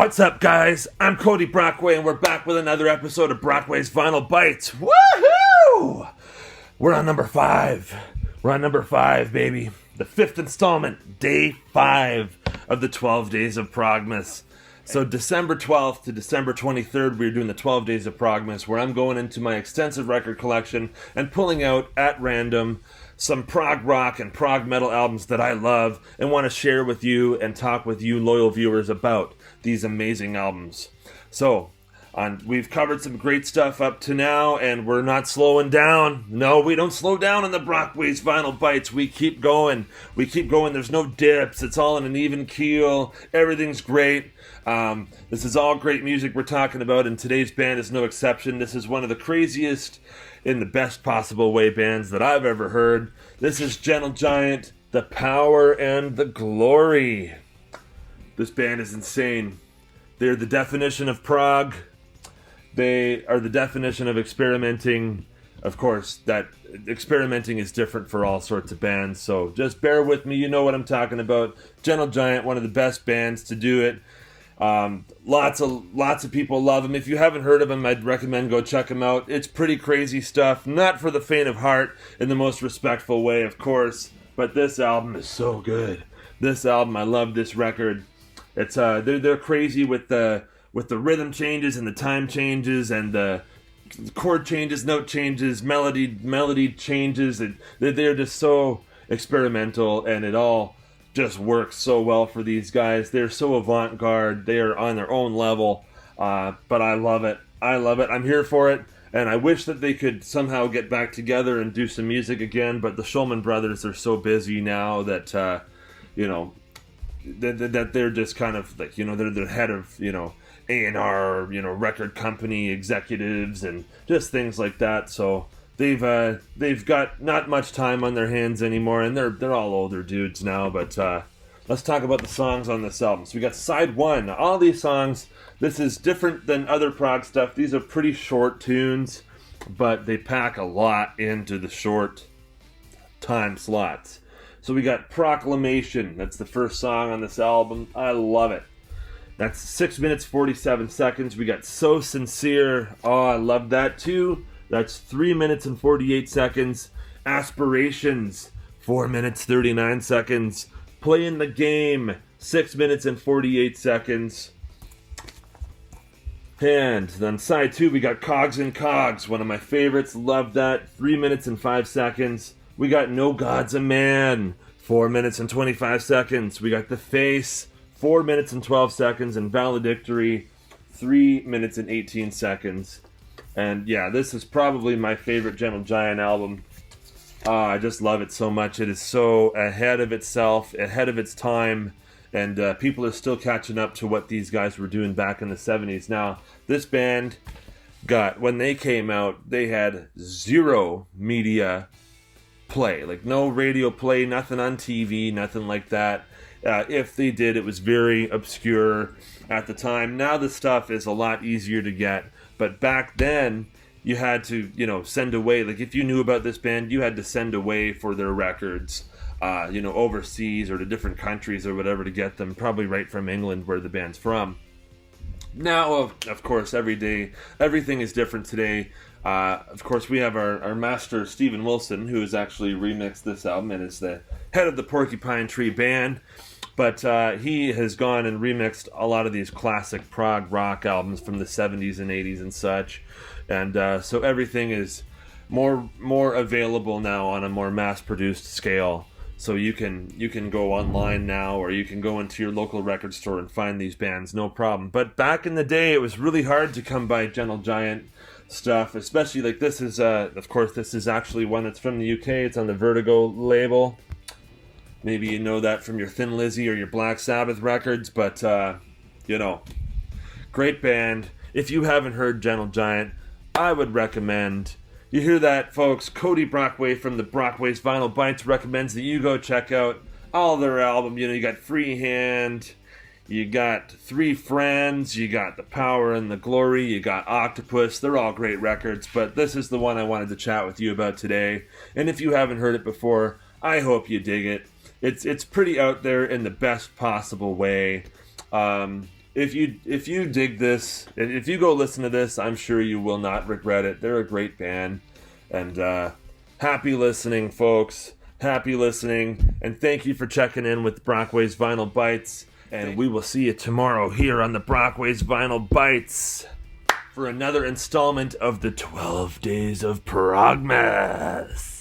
What's up, guys? I'm Cody Brockway, and we're back with another episode of Brockway's Vinyl Bytes. Woohoo! We're on number 5. We're on number 5, baby. The 5th installment, day 5 of the 12 Days of Progmas. So December 12th to December 23rd, we're doing the 12 Days of Progmas, where I'm going into my extensive record collection and pulling out, at random, some prog rock and prog metal albums that I love and want to share with you and talk with you loyal viewers about these amazing albums. So, we've covered some great stuff up to now, and we're not slowing down. No, we don't slow down on the Brockway's Vinyl Bytes. We keep going. We keep going. There's no dips. It's all in an even keel. Everything's great. This is all great music we're talking about, and today's band is no exception. This is one of the craziest, in the best possible way, bands that I've ever heard. This is Gentle Giant, The Power and the Glory. This band is insane. They're the definition of prog. They are the definition of experimenting. Of course, that experimenting is different for all sorts of bands, so just bear with me. You know what I'm talking about. Gentle Giant, one of the best bands to do it. Lots of people love them. If you haven't heard of them, I'd recommend go check them out. It's pretty crazy stuff. Not for the faint of heart, in the most respectful way, of course. But this album is so good. This album, I love this record. It's they're crazy with the rhythm changes and the time changes and the chord changes, note changes, melody changes. They're just so experimental, and it all just works so well for these guys. They're so avant-garde. They are on their own level, but I love it. I love it. I'm here for it, and I wish that they could somehow get back together and do some music again, but the Shulman brothers are so busy now that, that they're just kind of like, they're the head of, A&R, record company executives and just things like that. So they've got not much time on their hands anymore, and they're all older dudes now. But let's talk about the songs on this album. So we got side 1. All these songs, this is different than other prog stuff. These are pretty short tunes, but they pack a lot into the short time slots. So we got Proclamation. That's the first song on this album. I love it. That's 6 minutes 47 seconds. We got So Sincere. Oh, I love that too. That's 3 minutes and 48 seconds. Aspirations, 4 minutes 39 seconds. Playing the Game, 6 minutes and 48 seconds. And then side 2, we got Cogs and Cogs, one of my favorites. Love that. 3 minutes and 5 seconds. We got No God's a Man, 4 minutes and 25 seconds. We got The Face, 4 minutes and 12 seconds. And Valedictory, 3 minutes and 18 seconds. And yeah, this is probably my favorite Gentle Giant album. I just love it so much. It is so ahead of itself, ahead of its time, and people are still catching up to what these guys were doing back in the 70s. Now, this band when they came out, they had zero media play. Like, no radio play, nothing on TV, nothing like that. If they did, it was very obscure at the time. Now the stuff is a lot easier to get. But back then, you had to, send away. Like, if you knew about this band, you had to send away for their records, overseas or to different countries or whatever to get them, probably right from England, where the band's from. Now, of course, everything is different today. Of course, we have our master, Steven Wilson, who has actually remixed this album and is the head of the Porcupine Tree Band. But he has gone and remixed a lot of these classic prog rock albums from the 70s and 80s and such. And so everything is more available now on a more mass-produced scale. So you can go online now, or you can go into your local record store and find these bands, no problem. But back in the day, it was really hard to come by Gentle Giant stuff, especially like this is, of course, this is actually one that's from the UK. It's on the Vertigo label. Maybe you know that from your Thin Lizzy or your Black Sabbath records, but, great band. If you haven't heard Gentle Giant, I would recommend. You hear that, folks? Cody Brockway from the Brockway's Vinyl Bytes recommends that you go check out all their album. You got Freehand, you got Three Friends, you got The Power and the Glory, you got Octopus. They're all great records, but this is the one I wanted to chat with you about today. And if you haven't heard it before, I hope you dig it. It's pretty out there in the best possible way. if you dig this, if you go listen to this, I'm sure you will not regret it. They're a great band, and happy listening, folks. Happy listening, and thank you for checking in with Brockway's Vinyl Bytes. And we will see you tomorrow here on the Brockway's Vinyl Bytes for another installment of the 12 Days of Progmas.